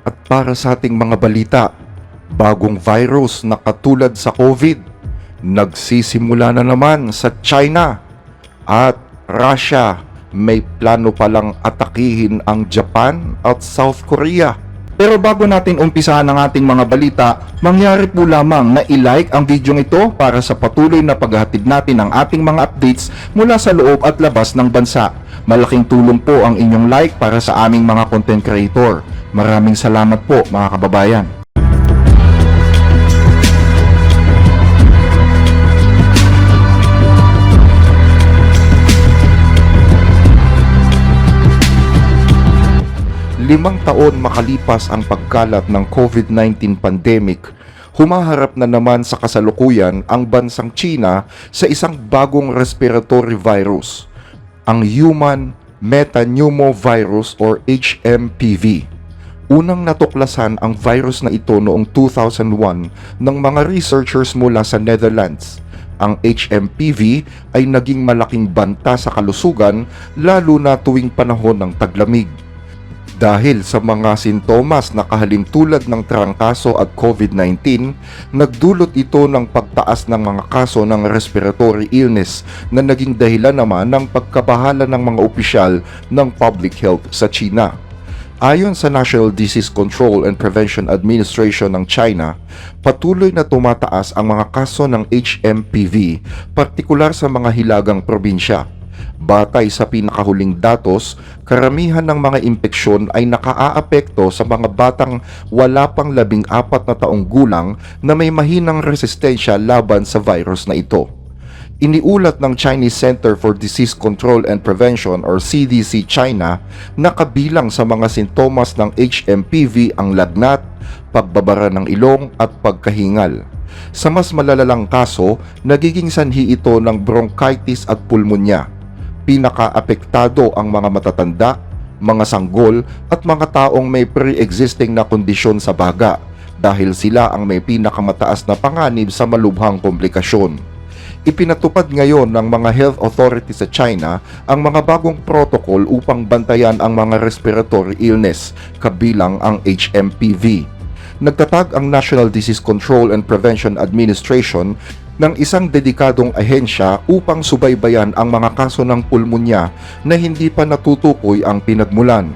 At para sa ating mga balita, bagong virus na katulad sa COVID, nagsisimula na naman sa China at Russia. May plano palang atakihin ang Japan at South Korea. Pero bago natin umpisahan ang ating mga balita, mangyari po lamang na i-like ang video ito para sa patuloy na paghahatid natin ng ating mga updates mula sa loob at labas ng bansa. Malaking tulong po ang inyong like para sa aming mga content creator. Maraming salamat po mga kababayan. Limang taon makalipas ang pagkalat ng COVID-19 pandemic, humaharap na naman sa kasalukuyan ang bansang China sa isang bagong respiratory virus, ang Human Metapneumovirus or HMPV. Unang natuklasan ang virus na ito noong 2001 ng mga researchers mula sa Netherlands. Ang HMPV ay naging malaking banta sa kalusugan lalo na tuwing panahon ng taglamig. Dahil sa mga sintomas na kahalintulad ng trangkaso at COVID-19, nagdulot ito ng pagtaas ng mga kaso ng respiratory illness na naging dahilan naman ng pagkabahala ng mga opisyal ng public health sa China. Ayon sa National Disease Control and Prevention Administration ng China, patuloy na tumataas ang mga kaso ng HMPV, partikular sa mga hilagang probinsya. Batay sa pinakahuling datos, karamihan ng mga impeksyon ay nakaaapekto sa mga batang wala pang 14 na taong gulang na may mahinang resistensya laban sa virus na ito. Iniulat ng Chinese Center for Disease Control and Prevention or CDC China na kabilang sa mga sintomas ng HMPV ang lagnat, pagbabara ng ilong at pagkahingal. Sa mas malalalang kaso, nagiging sanhi ito ng bronchitis at pulmonya. Pinaka-apektado ang mga matatanda, mga sanggol at mga taong may pre-existing na kondisyon sa baga dahil sila ang may pinakamataas na panganib sa malubhang komplikasyon. Ipinatupad ngayon ng mga health authorities sa China ang mga bagong protocol upang bantayan ang mga respiratory illness, kabilang ang HMPV. Nagtatag ang National Disease Control and Prevention Administration ng isang dedikadong ahensya upang subaybayan ang mga kaso ng pulmonya na hindi pa natutukoy ang pinagmulan.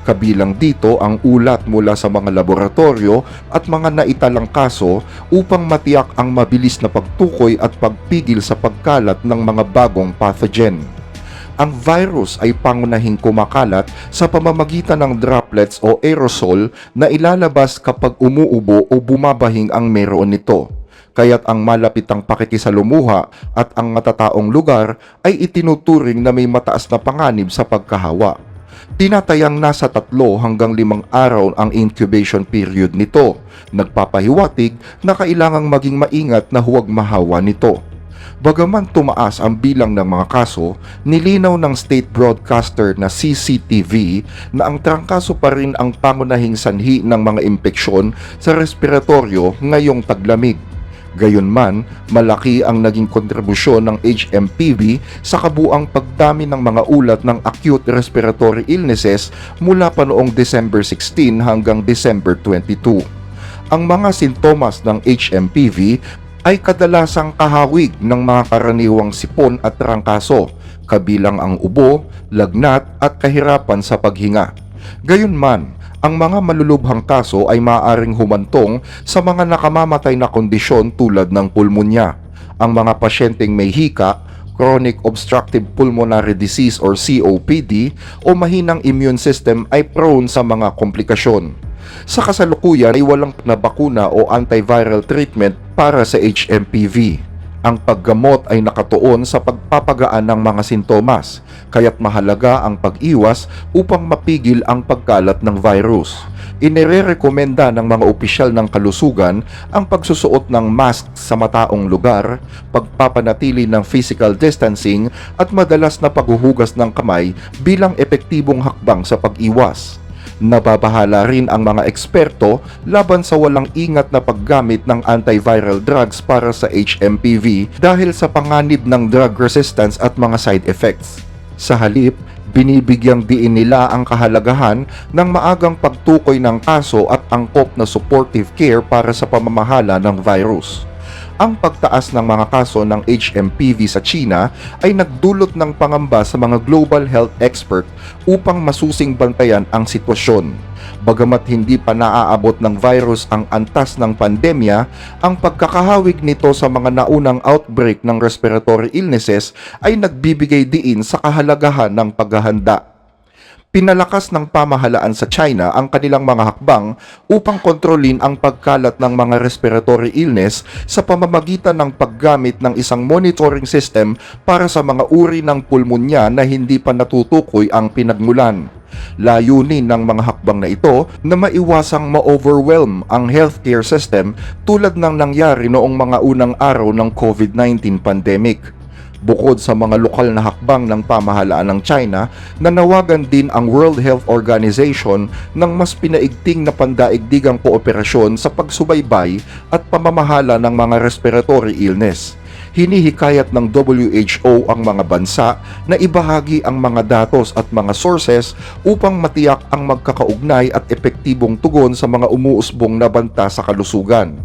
Kabilang dito ang ulat mula sa mga laboratorio at mga naitalang kaso upang matiyak ang mabilis na pagtukoy at pagpigil sa pagkalat ng mga bagong pathogen. Ang virus ay pangunahing kumakalat sa pamamagitan ng droplets o aerosol na ilalabas kapag umuubo o bumabahing ang meron nito. Kaya't ang malapitang pakikisalumuha at ang matataong lugar ay itinuturing na may mataas na panganib sa pagkahawa. Tinatayang nasa 3 hanggang 5 araw ang incubation period nito. Nagpapahiwatig na kailangang maging maingat na huwag mahawa nito. Bagaman tumaas ang bilang ng mga kaso, nilinaw ng state broadcaster na CCTV na ang trangkaso pa rin ang pangunahing sanhi ng mga impeksyon sa respiratoryo ngayong taglamig. Gayunman, malaki ang naging kontribusyon ng HMPV sa kabuang pagdami ng mga ulat ng acute respiratory illnesses mula pa noong December 16 hanggang December 22. Ang mga sintomas ng HMPV ay kadalasang kahawig ng mga karaniwang sipon at trangkaso, kabilang ang ubo, lagnat at kahirapan sa paghinga. Gayunman, ang mga malulubhang kaso ay maaaring humantong sa mga nakamamatay na kondisyon tulad ng pulmonya. Ang mga pasyenteng may hika, chronic obstructive pulmonary disease or COPD o mahinang immune system ay prone sa mga komplikasyon. Sa kasalukuyan ay walang bakuna o antiviral treatment para sa HMPV. Ang paggamot ay nakatuon sa pagpapagaan ng mga sintomas, kaya't mahalaga ang pag-iwas upang mapigil ang pagkalat ng virus. Inirerekomenda ng mga opisyal ng kalusugan ang pagsusuot ng mask sa mataong lugar, pagpapanatili ng physical distancing at madalas na paghuhugas ng kamay bilang epektibong hakbang sa pag-iwas. Nababahala rin ang mga eksperto laban sa walang ingat na paggamit ng antiviral drugs para sa HMPV dahil sa panganib ng drug resistance at mga side effects. Sa halip, Binibigyang diin nila ang kahalagahan ng maagang pagtukoy ng kaso at angkop na supportive care para sa pamamahala ng virus. Ang pagtaas ng mga kaso ng HMPV sa China ay nagdulot ng pangamba sa mga global health expert upang masusing bantayan ang sitwasyon. Bagamat hindi pa naaabot ng virus ang antas ng pandemya, ang pagkakahawig nito sa mga naunang outbreak ng respiratory illnesses ay nagbibigay diin sa kahalagahan ng paghahanda. Pinalakas ng pamahalaan sa China ang kanilang mga hakbang upang kontrolin ang pagkalat ng mga respiratory illness sa pamamagitan ng paggamit ng isang monitoring system para sa mga uri ng pulmonya na hindi pa natutukoy ang pinagmulan. Layunin ng mga hakbang na ito na maiwasang ma-overwhelm ang healthcare system tulad ng nangyari noong mga unang araw ng COVID-19 pandemic. Bukod sa mga lokal na hakbang ng pamahalaan ng China, nanawagan din ang World Health Organization ng mas pinaigting na pandaigdigang kooperasyon sa pagsubaybay at pamamahala ng mga respiratory illness. Hinihikayat ng WHO ang mga bansa na ibahagi ang mga datos at mga sources upang matiyak ang magkakaugnay at epektibong tugon sa mga umuusbong na banta sa kalusugan.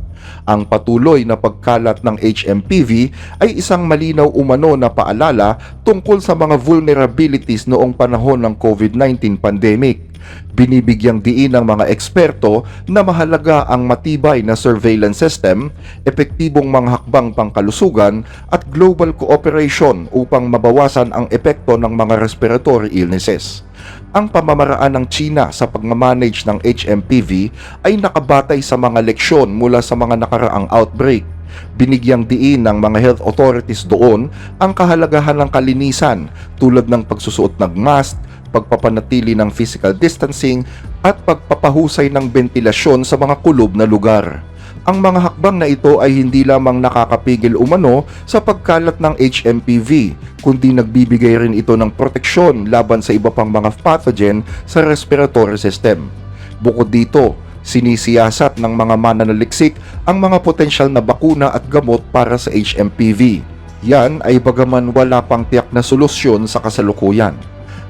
Ang patuloy na pagkalat ng HMPV ay isang malinaw umano na paalala tungkol sa mga vulnerabilities noong panahon ng COVID-19 pandemic. Binibigyang diin ng mga eksperto na mahalaga ang matibay na surveillance system, epektibong mga hakbang pangkalusugan at global cooperation upang mabawasan ang epekto ng mga respiratory illnesses. Ang pamamaraan ng China sa pag-manage ng HMPV ay nakabatay sa mga leksyon mula sa mga nakaraang outbreak. Binigyang diin ng mga health authorities doon ang kahalagahan ng kalinisan tulad ng pagsusuot ng mask, pagpapanatili ng physical distancing at pagpapahusay ng bentilasyon sa mga kulob na lugar. Ang mga hakbang na ito ay hindi lamang nakakapigil umano sa pagkalat ng HMPV, kundi nagbibigay rin ito ng proteksyon laban sa iba pang mga pathogen sa respiratory system. Bukod dito, sinisiyasat ng mga mananaliksik ang mga potensyal na bakuna at gamot para sa HMPV. Yan ay bagaman wala pang tiyak na solusyon sa kasalukuyan.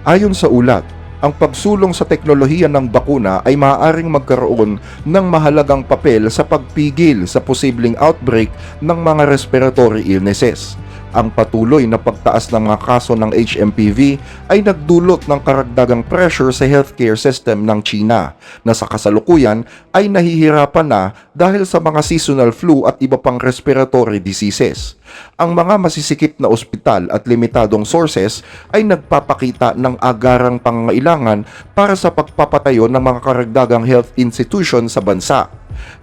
Ayon sa ulat, ang pagsulong sa teknolohiya ng bakuna ay maaaring magkaroon ng mahalagang papel sa pagpigil sa posibleng outbreak ng mga respiratory illnesses. Ang patuloy na pagtaas ng mga kaso ng HMPV ay nagdulot ng karagdagang pressure sa healthcare system ng China na sa kasalukuyan ay nahihirapan na dahil sa mga seasonal flu at iba pang respiratory diseases. Ang mga masisikip na ospital at limitadong sources ay nagpapakita ng agarang pangangailangan para sa pagpapatayo ng mga karagdagang health institution sa bansa.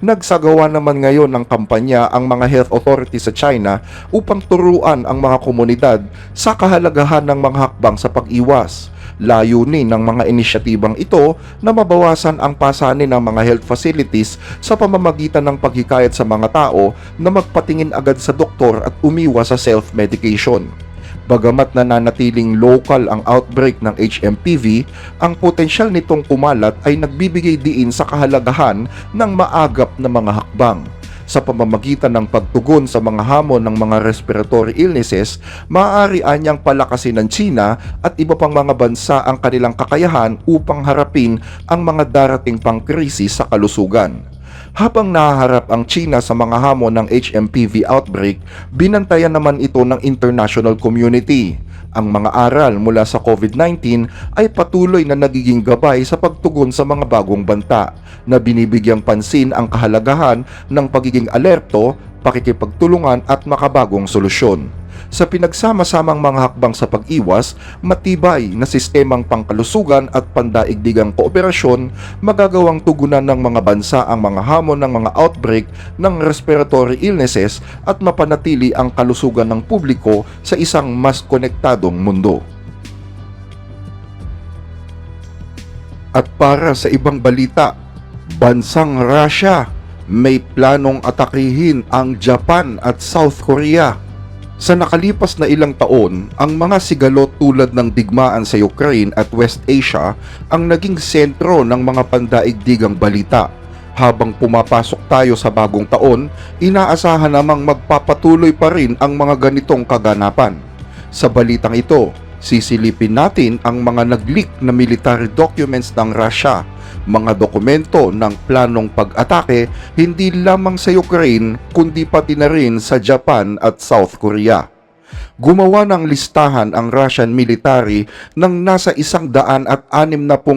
Nagsagawa naman ngayon ng kampanya ang mga health authorities sa China upang turuan ang mga komunidad sa kahalagahan ng mga hakbang sa pag-iwas. Layunin ng mga inisyatibang ito na mabawasan ang pasanin ng mga health facilities sa pamamagitan ng paghikayat sa mga tao na magpatingin agad sa doktor at umiwas sa self-medication. Bagamat nananatiling local ang outbreak ng HMPV, ang potensyal nitong kumalat ay nagbibigay diin sa kahalagahan ng maagap na mga hakbang. Sa pamamagitan ng pagtugon sa mga hamon ng mga respiratory illnesses, maaari anyang palakasin ng China at iba pang mga bansa ang kanilang kakayahan upang harapin ang mga darating pang krisis sa kalusugan. Habang nahaharap ang China sa mga hamon ng HMPV outbreak, binantayan naman ito ng international community. Ang mga aral mula sa COVID-19 ay patuloy na nagiging gabay sa pagtugon sa mga bagong banta na binibigyang pansin ang kahalagahan ng pagiging alerto, pakikipagtulungan at makabagong solusyon. Sa pinagsama-samang mga hakbang sa pag-iwas, matibay na sistemang pangkalusugan at pandaigdigang kooperasyon, magagawang tugunan ng mga bansa ang mga hamon ng mga outbreak ng respiratory illnesses at mapanatili ang kalusugan ng publiko sa isang mas konektadong mundo. At para sa ibang balita, bansang Russia may planong atakihin ang Japan at South Korea. Sa nakalipas na ilang taon, ang mga sigalo tulad ng digmaan sa Ukraine at West Asia ang naging sentro ng mga pandaigdigang balita. Habang pumapasok tayo sa bagong taon, inaasahan namang magpapatuloy pa rin ang mga ganitong kaganapan. Sa balitang ito, Sisilipin natin ang mga nag-leak na military documents ng Russia, mga dokumento ng planong pag-atake hindi lamang sa Ukraine kundi pati na rin sa Japan at South Korea. Gumawa ng listahan ang Russian military ng nasa 160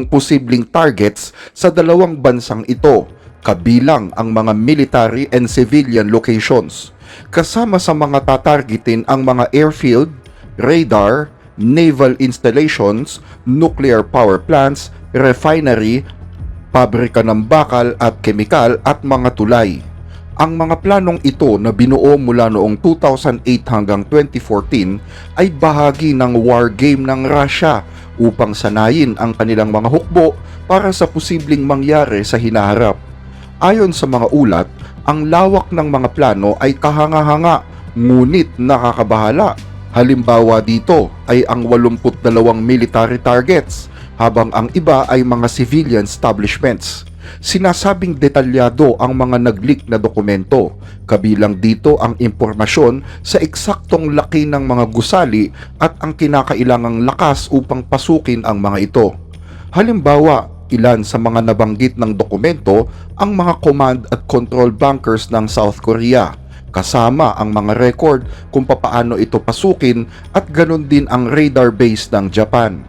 posibleng targets sa dalawang bansang ito, kabilang ang mga military and civilian locations. Kasama sa mga tatargetin ang mga airfield, radar, naval installations, nuclear power plants, refinery, pabrika ng bakal at kemikal at mga tulay. Ang mga planong ito na binuo mula noong 2008 hanggang 2014 ay bahagi ng war game ng Russia upang sanayin ang kanilang mga hukbo para sa posibleng mangyari sa hinaharap. Ayon sa mga ulat, ang lawak ng mga plano ay kahanga-hanga ngunit nakakabahala. Halimbawa dito ay ang 82 military targets, habang ang iba ay mga civilian establishments. Sinasabing detalyado ang mga nag-leak na dokumento, kabilang dito ang impormasyon sa eksaktong laki ng mga gusali at ang kinakailangang lakas upang pasukin ang mga ito. Halimbawa, ilan sa mga nabanggit ng dokumento ang mga command at control bunkers ng South Korea, kasama ang mga record kung papaano ito pasukin at ganun din ang radar base ng Japan.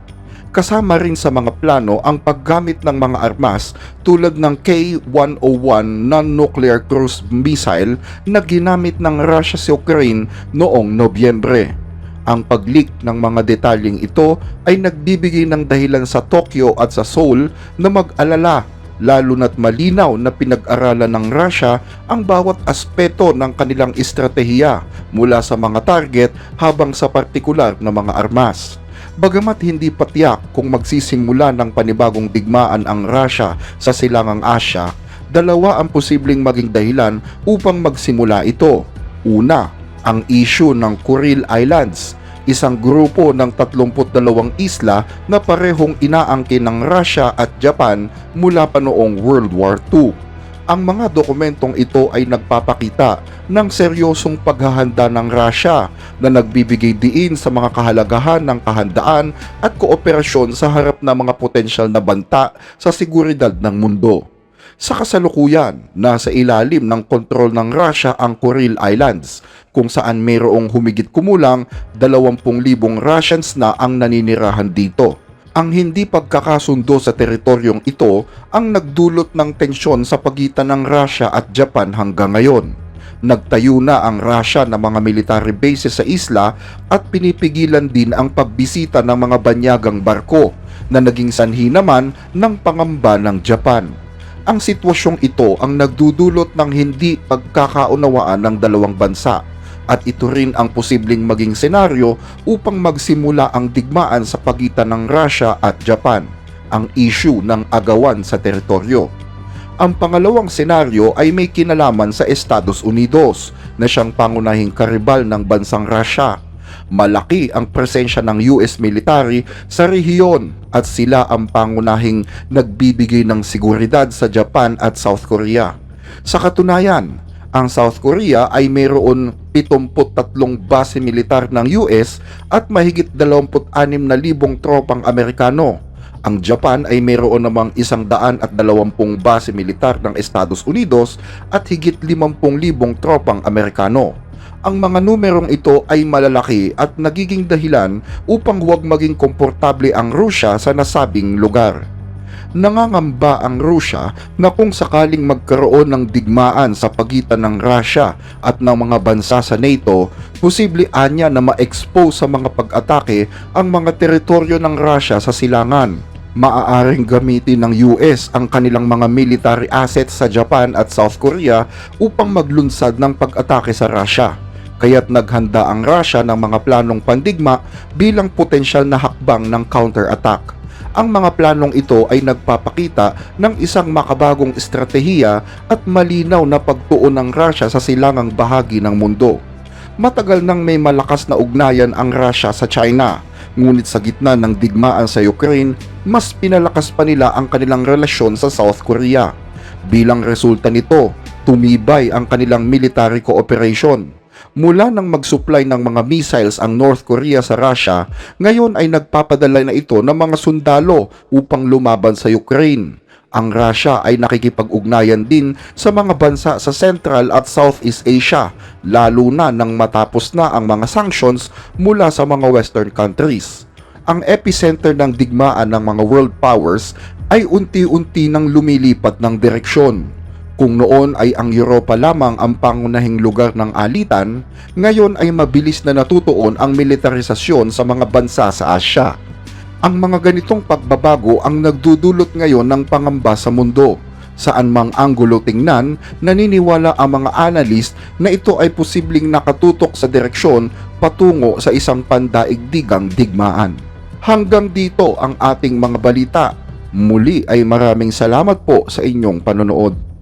Kasama rin sa mga plano ang paggamit ng mga armas tulad ng K-101 non-nuclear cruise missile na ginamit ng Russia sa Ukraine noong Nobyembre. Ang pag-leak ng mga detalyeng ito ay nagbibigay ng dahilan sa Tokyo at sa Seoul na mag-alala, lalo na't malinaw na pinag-aralan ng Russia ang bawat aspeto ng kanilang estratehiya mula sa mga target habang sa partikular na mga armas. Bagamat hindi patiyak kung magsisimula ng panibagong digmaan ang Russia sa silangang Asya, dalawa ang posibleng maging dahilan upang magsimula ito. Una, ang issue ng Kuril Islands, isang grupo ng 32 isla na parehong inaangkin ng Russia at Japan mula pa noong World War II. Ang mga dokumentong ito ay nagpapakita ng seryosong paghahanda ng Russia na nagbibigay diin sa mga kahalagahan ng kahandaan at kooperasyon sa harap ng mga potensyal na banta sa seguridad ng mundo. Sa kasalukuyan, nasa ilalim ng kontrol ng Russia ang Kuril Islands, kung saan mayroong humigit kumulang 20,000 Russians na ang naninirahan dito. Ang hindi pagkakasundo sa teritoryong ito ang nagdulot ng tensyon sa pagitan ng Russia at Japan hanggang ngayon. Nagtayo na ang Russia ng mga military bases sa isla at pinipigilan din ang pagbisita ng mga banyagang barko na naging sanhi naman ng pangamba ng Japan. Ang sitwasyong ito ang nagdudulot ng hindi pagkakaunawaan ng dalawang bansa at ito rin ang posibleng maging senaryo upang magsimula ang digmaan sa pagitan ng Russia at Japan, ang issue ng agawan sa teritoryo. Ang pangalawang senaryo ay may kinalaman sa Estados Unidos na siyang pangunahing karibal ng bansang Russia. Malaki ang presensya ng US military sa rehiyon at sila ang pangunahing nagbibigay ng seguridad sa Japan at South Korea. Sa katunayan, ang South Korea ay mayroon 73 base militar ng US at mahigit 26,000 tropang Amerikano. Ang Japan ay mayroon namang 120 base militar ng Estados Unidos at higit 50,000 tropang Amerikano. Ang mga numerong ito ay malalaki at nagiging dahilan upang huwag maging komportable ang Rusya sa nasabing lugar. Nangangamba ang Rusya na kung sakaling magkaroon ng digmaan sa pagitan ng Russia at ng mga bansa sa NATO, posible anya na ma-expose sa mga pag-atake ang mga teritoryo ng Russia sa silangan. Maaaring gamitin ng US ang kanilang mga military assets sa Japan at South Korea upang maglunsad ng pag-atake sa Russia. Kaya't naghanda ang Russia ng mga planong pandigma bilang potensyal na hakbang ng counter-attack. Ang mga planong ito ay nagpapakita ng isang makabagong estratehiya at malinaw na pagtuon ng Russia sa silangang bahagi ng mundo. Matagal nang may malakas na ugnayan ang Russia sa China, ngunit sa gitna ng digmaan sa Ukraine, mas pinalakas pa nila ang kanilang relasyon sa South Korea. Bilang resulta nito, tumibay ang kanilang military cooperation. Mula nang mag-supply ng mga missiles ang North Korea sa Russia, ngayon ay nagpapadala na ito ng mga sundalo upang lumaban sa Ukraine. Ang Russia ay nakikipag-ugnayan din sa mga bansa sa Central at Southeast Asia, lalo na nang matapos na ang mga sanctions mula sa mga Western countries. Ang epicenter ng digmaan ng mga world powers ay unti-unti nang lumilipat ng direksyon. Kung noon ay ang Europa lamang ang pangunahing lugar ng alitan, ngayon ay mabilis na natutuon ang militarisasyon sa mga bansa sa Asya. Ang mga ganitong pagbabago ang nagdudulot ngayon ng pangamba sa mundo. Saan mang anggulo tingnan, naniniwala ang mga analyst na ito ay posibleng nakatutok sa direksyon patungo sa isang pandaigdigang digmaan. Hanggang dito ang ating mga balita. Muli ay maraming salamat po sa inyong panonood.